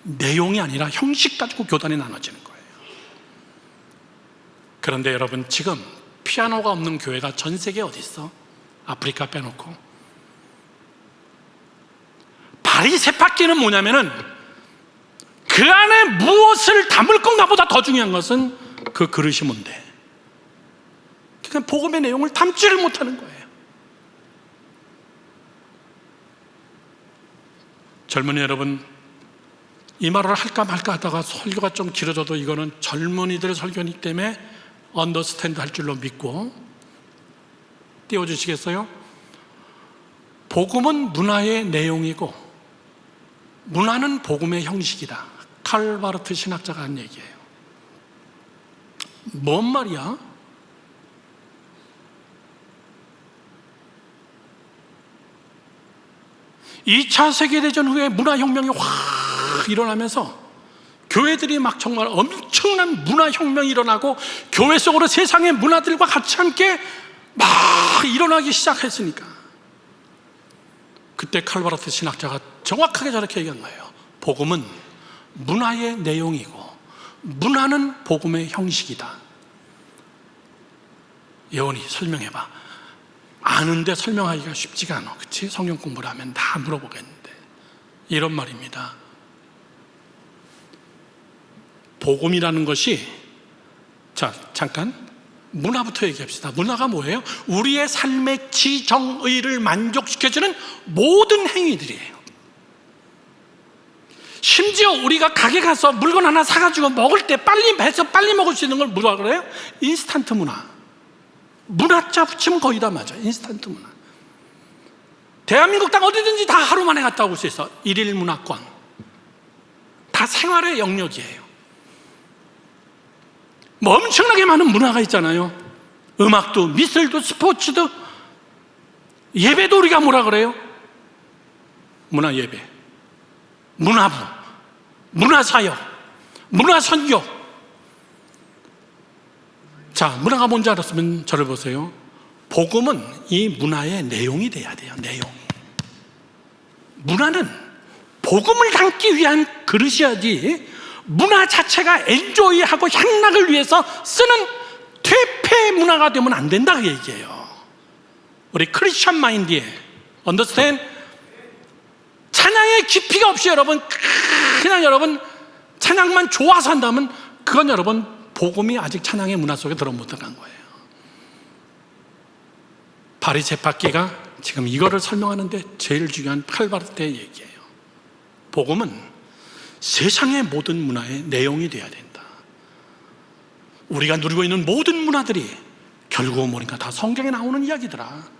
내용이 아니라 형식 가지고 교단이 나눠지는 거예요. 그런데 여러분, 지금 피아노가 없는 교회가 전 세계에 어디 있어? 아프리카 빼놓고. 발이 세팍기는 뭐냐면은 그 안에 무엇을 담을 건가보다 더 중요한 것은 그 그릇이 뭔데. 그러니까 복음의 내용을 담지를 못하는 거예요. 젊은이 여러분, 이 말을 할까 말까 하다가 설교가 좀 길어져도 이거는 젊은이들 설교이기 때문에 언더스탠드 할 줄로 믿고 띄워주시겠어요? 복음은 문화의 내용이고 문화는 복음의 형식이다. 칼바르트 신학자가 한 얘기예요. 뭔 말이야? (2차) 세계대전 후에 문화혁명이 확 일어나면서 교회들이 막 정말 엄청난 문화혁명이 일어나고 교회 속으로 세상의 문화들과 같이 함께 막 일어나기 시작했으니까, 그때 칼바르트 신학자가 정확하게 저렇게 얘기한 거예요. 복음은 문화의 내용이고 문화는 복음의 형식이다. 예원이 설명해봐. 아는데 설명하기가 쉽지가 않아. 그치? 성경 공부를 하면 다 물어보겠는데. 이런 말입니다. 복음이라는 것이, 자, 잠깐 문화부터 얘기합시다. 문화가 뭐예요? 우리의 삶의 지정의를 만족시켜주는 모든 행위들이에요. 심지어 우리가 가게 가서 물건 하나 사가지고 먹을 때 빨리 해서 빨리 먹을 수 있는 걸 뭐라 그래요? 인스턴트 문화. 문화자 붙이면 거의 다 맞아. 인스턴트 문화. 대한민국 땅 어디든지 다 하루 만에 갔다 올 수 있어. 일일 문화권. 다 생활의 영역이에요. 뭐 엄청나게 많은 문화가 있잖아요. 음악도, 미술도, 스포츠도, 예배도 우리가 뭐라 그래요? 문화 예배, 문화부, 문화사역, 문화선교. 자, 문화가 뭔지 알았으면 저를 보세요. 복음은 이 문화의 내용이 돼야 돼요. 내용이. 문화는 복음을 담기 위한 그릇이야지, 문화 자체가 엔조이하고 향락을 위해서 쓰는 퇴폐 문화가 되면 안 된다, 그 얘기예요. 우리 크리스천 마인드에 언더스탠드? 찬양의 깊이가 없이 여러분 그냥 여러분 찬양만 좋아서 한다면 그건 여러분 복음이 아직 찬양의 문화 속에 들어 못 들어간 거예요. 바리새파끼가 지금 이거를 설명하는데 제일 중요한 칼바르트의 얘기예요. 복음은 세상의 모든 문화의 내용이 되어야 된다. 우리가 누리고 있는 모든 문화들이 결국은 뭐니까 다 성경에 나오는 이야기더라.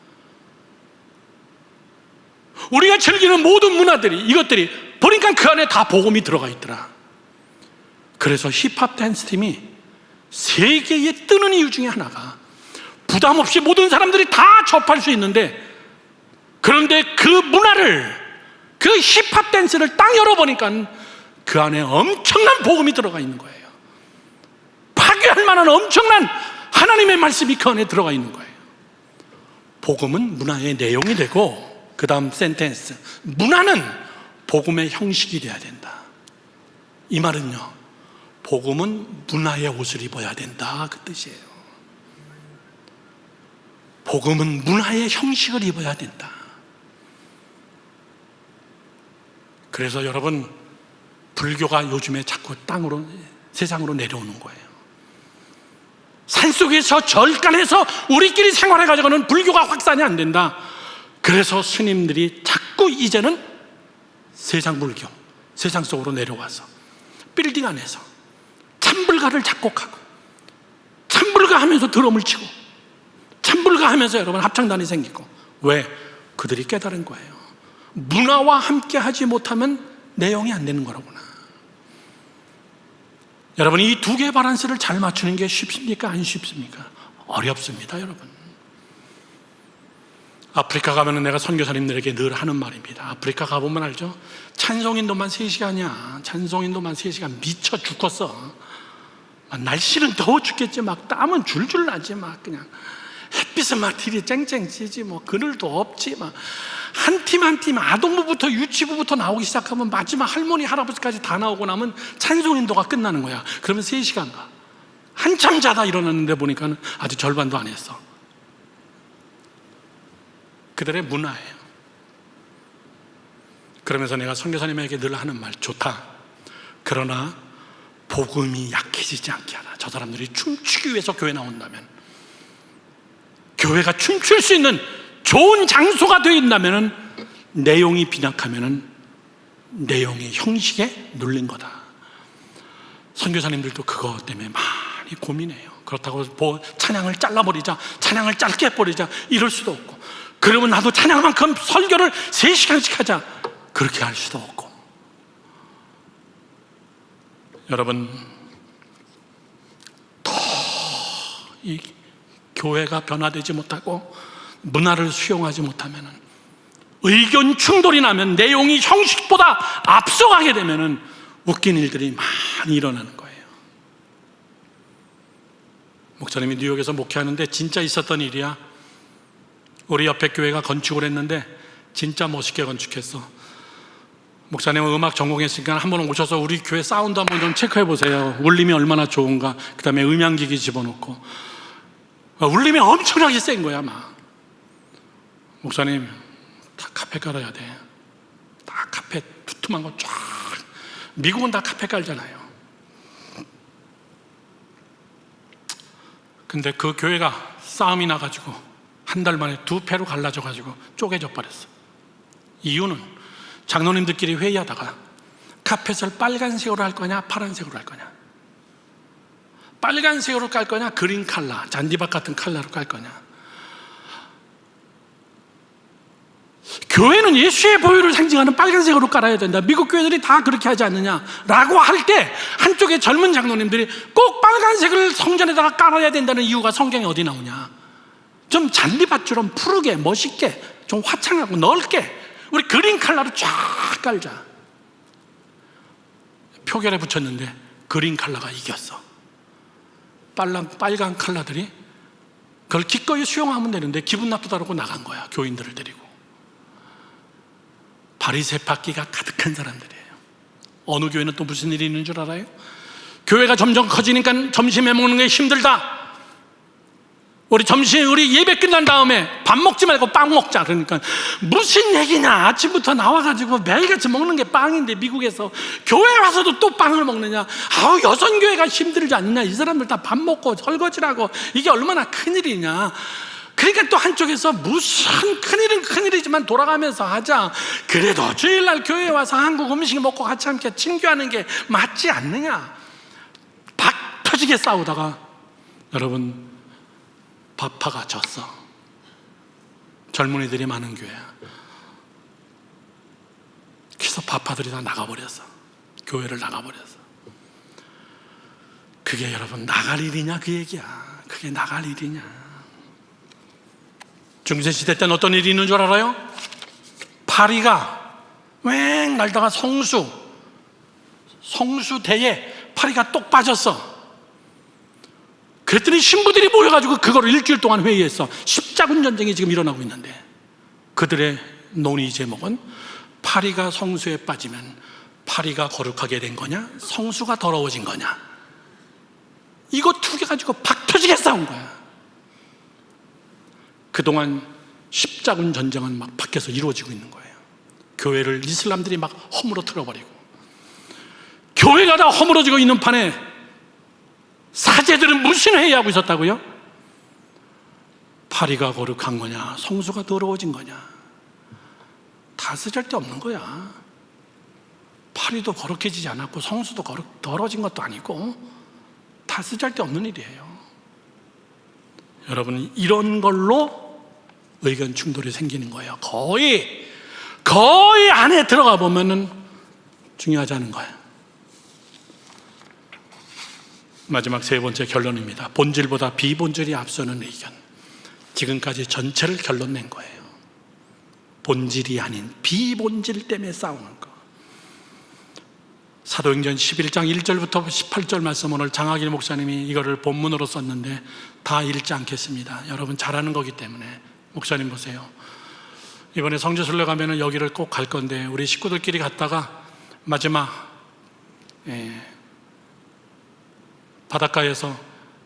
우리가 즐기는 모든 문화들이, 이것들이 보니까 그 안에 다 복음이 들어가 있더라. 그래서 힙합 댄스 팀이 세계에 뜨는 이유 중에 하나가 부담 없이 모든 사람들이 다 접할 수 있는데, 그런데 그 문화를, 그 힙합 댄스를 딱 열어보니까 그 안에 엄청난 복음이 들어가 있는 거예요. 파괴할 만한 엄청난 하나님의 말씀이 그 안에 들어가 있는 거예요. 복음은 문화의 내용이 되고, 그 다음 센텐스, 문화는 복음의 형식이 돼야 된다. 이 말은요, 복음은 문화의 옷을 입어야 된다, 그 뜻이에요. 복음은 문화의 형식을 입어야 된다. 그래서 여러분, 불교가 요즘에 자꾸 세상으로 내려오는 거예요. 산속에서 절간에서 우리끼리 생활해가지고는 불교가 확산이 안 된다. 그래서 스님들이 자꾸 이제는 세상 불교, 세상 속으로 내려와서 빌딩 안에서 참불가를 작곡하고 참불가 하면서 드럼을 치고 참불가 하면서 여러분 합창단이 생기고. 왜? 그들이 깨달은 거예요. 문화와 함께 하지 못하면 내용이 안 되는 거라구나. 여러분, 이 두 개의 밸런스를 잘 맞추는 게 쉽습니까? 안 쉽습니까? 어렵습니다, 여러분. 아프리카 가면은 내가 선교사님들에게 늘 하는 말입니다. 아프리카 가보면 알죠? 찬송인도만 3시간이야. 찬송인도만 3시간. 미쳐 죽겠어. 날씨는 더워 죽겠지. 막 땀은 줄줄 나지. 막 그냥 햇빛은 막 딜이 쨍쨍 지지. 뭐 그늘도 없지. 막 한 팀 한 팀 아동부부터 유치부부터 나오기 시작하면 마지막 할머니 할아버지까지 다 나오고 나면 찬송인도가 끝나는 거야. 그러면 3시간 가. 한참 자다 일어났는데 보니까는 아직 절반도 안 했어. 그들의 문화예요. 그러면서 내가 선교사님에게 늘 하는 말, 좋다. 그러나 복음이 약해지지 않게 하라. 저 사람들이 춤추기 위해서 교회 나온다면, 교회가 춤출 수 있는 좋은 장소가 되어 있다면 내용이 빈약하면 내용의 형식에 눌린 거다. 선교사님들도 그거 때문에 많이 고민해요. 그렇다고 찬양을 잘라버리자, 찬양을 짧게 해버리자 이럴 수도 없고, 그러면 나도 찬양만큼 설교를 3시간씩 하자 그렇게 할 수도 없고. 여러분, 더 이 교회가 변화되지 못하고 문화를 수용하지 못하면, 의견 충돌이 나면, 내용이 형식보다 앞서가게 되면 웃긴 일들이 많이 일어나는 거예요. 목사님이 뉴욕에서 목회하는데 진짜 있었던 일이야. 우리 옆에 교회가 건축을 했는데 진짜 멋있게 건축했어. 목사님은 음악 전공했으니까 한번 오셔서 우리 교회 사운드 한번 좀 체크해 보세요. 울림이 얼마나 좋은가. 그 다음에 음향기기 집어넣고 울림이 엄청나게 센 거야. 막 목사님, 다 카펫 깔아야 돼. 다 카펫 두툼한 거 쫙. 미국은 다 카펫 깔잖아요. 근데 그 교회가 싸움이 나가지고 한 달 만에 2패로 갈라져가지고 쪼개져 버렸어. 이유는 장로님들끼리 회의하다가 카펫을 빨간색으로 할 거냐 파란색으로 할 거냐, 빨간색으로 깔 거냐 그린 칼라, 잔디밭 같은 칼라로 깔 거냐. 교회는 예수의 보혈을 상징하는 빨간색으로 깔아야 된다. 미국 교회들이 다 그렇게 하지 않느냐라고 할 때 한쪽에 젊은 장로님들이 꼭 빨간색을 성전에다가 깔아야 된다는 이유가 성경에 어디 나오냐. 좀 잔디밭처럼 푸르게 멋있게 좀 화창하고 넓게 우리 그린 칼라로 쫙 깔자. 표결에 붙였는데 그린 칼라가 이겼어. 빨간 칼라들이 그걸 기꺼이 수용하면 되는데 기분 나쁘다고 나간 거야. 교인들을 데리고. 바리새파끼가 가득한 사람들이에요. 어느 교회는 또 무슨 일이 있는 줄 알아요? 교회가 점점 커지니까 점심에 먹는 게 힘들다. 우리 예배 끝난 다음에 밥 먹지 말고 빵 먹자. 그러니까 무슨 얘기냐. 아침부터 나와가지고 매일같이 먹는 게 빵인데 미국에서 교회 와서도 또 빵을 먹느냐. 아우, 여선교회가 힘들지 않느냐. 이 사람들 다 밥 먹고 설거지라고 이게 얼마나 큰일이냐. 그러니까 또 한쪽에서 무슨 큰일은 큰일이지만 돌아가면서 하자. 그래도 주일날 교회에 와서 한국 음식 먹고 같이 함께 친교하는 게 맞지 않느냐. 박 터지게 싸우다가 여러분 바파가 졌어. 젊은이들이 많은 교회야. 그래서 바파들이 다 나가버렸어. 교회를 나가버렸어. 그게 여러분 나갈 일이냐 그 얘기야. 그게 나갈 일이냐. 중세시대 때는 어떤 일이 있는 줄 알아요? 파리가 왱 날다가 성수대에 파리가 똑 빠졌어. 그랬더니 신부들이 모여가지고 그거를 일주일 동안 회의했어. 십자군 전쟁이 지금 일어나고 있는데 그들의 논의 제목은 파리가 성수에 빠지면 파리가 거룩하게 된 거냐 성수가 더러워진 거냐. 이거 두 개 가지고 박 터지게 싸운 거야. 그동안 십자군 전쟁은 막 밖에서 이루어지고 있는 거예요. 교회를 이슬람들이 막 허물어뜨려버리고, 교회가 다 허물어지고 있는 판에 사제들은 무슨 회의하고 있었다고요? 파리가 거룩한 거냐, 성소가 더러워진 거냐, 다 쓸데없는 거야. 파리도 거룩해지지 않았고 성소도 더러워진 것도 아니고 다 쓸데없는 일이에요. 여러분, 이런 걸로 의견 충돌이 생기는 거예요. 거의 안에 들어가 보면은 중요하지 않은 거예요. 마지막 세 번째 결론입니다. 본질보다 비본질이 앞서는 의견. 지금까지 전체를 결론 낸 거예요. 본질이 아닌 비본질 때문에 싸우는 거. 사도행전 11장 1절부터 18절 말씀, 오늘 장학일 목사님이 이거를 본문으로 썼는데 다 읽지 않겠습니다. 여러분 잘하는 거기 때문에. 목사님 보세요. 이번에 성지순례 가면은 여기를 꼭 갈 건데, 우리 식구들끼리 갔다가 마지막 바닷가에서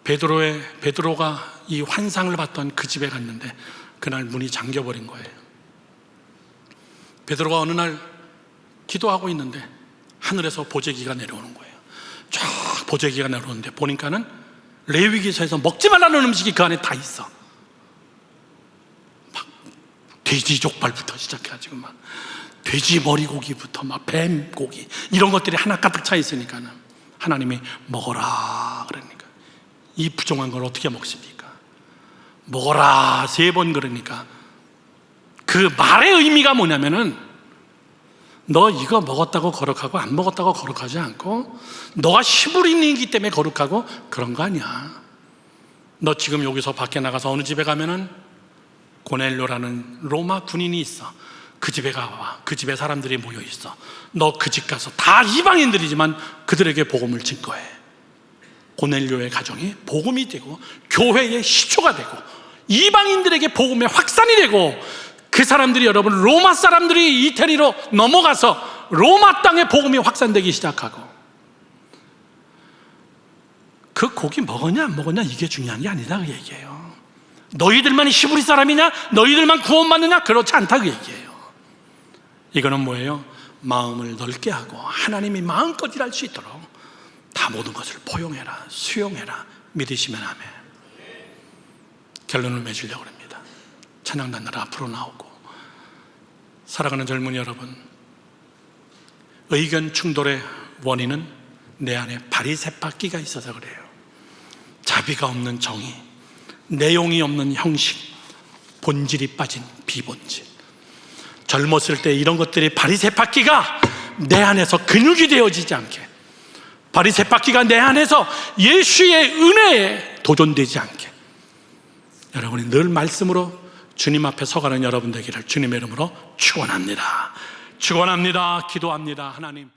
베드로가 이 환상을 봤던 그 집에 갔는데 그날 문이 잠겨버린 거예요. 베드로가 어느 날 기도하고 있는데 하늘에서 보재기가 내려오는 거예요. 쫙 보재기가 내려오는데 보니까는 레위기서에서 먹지 말라는 음식이 그 안에 다 있어. 막 돼지 족발부터 시작해가지고 막 돼지 머리고기부터 막 뱀 고기 이런 것들이 하나 가득 차 있으니까는 하나님이 먹어라 그러니까, 이 부정한 걸 어떻게 먹습니까? 먹어라 3번 그러니까 그 말의 의미가 뭐냐면은, 너 이거 먹었다고 거룩하고 안 먹었다고 거룩하지 않고 너가 시부린이기 때문에 거룩하고 그런 거 아니야. 너 지금 여기서 밖에 나가서 어느 집에 가면은 고넬료라는 로마 군인이 있어. 그 집에 가봐. 그 집에 사람들이 모여 있어. 너 그 집 가서 다 이방인들이지만 그들에게 복음을 증거해. 고넬료의 가정이 복음이 되고 교회의 시초가 되고 이방인들에게 복음의 확산이 되고, 그 사람들이, 여러분, 로마 사람들이 이태리로 넘어가서 로마 땅에 복음이 확산되기 시작하고, 그 고기 먹었냐 안 먹었냐 이게 중요한 게 아니다 그 얘기예요. 너희들만이 시부리 사람이냐, 너희들만 구원받느냐, 그렇지 않다 그 얘기예요. 이거는 뭐예요? 마음을 넓게 하고 하나님이 마음껏 일할 수 있도록 다 모든 것을 포용해라, 수용해라, 믿으시면 아멘. 결론을 맺으려고 합니다. 찬양단들 앞으로 나오고. 사랑하는 젊은이 여러분, 의견 충돌의 원인은 내 안에 바리새파끼가 있어서 그래요. 자비가 없는 정의, 내용이 없는 형식, 본질이 빠진 비본질. 젊었을 때 이런 것들이 바리새파끼가 내 안에서 근육이 되어지지 않게, 바리새파끼가 내 안에서 예수의 은혜에 도전되지 않게, 여러분이 늘 말씀으로 주님 앞에 서가는 여러분 되기를 주님의 이름으로 축원합니다. 축원합니다. 기도합니다. 하나님.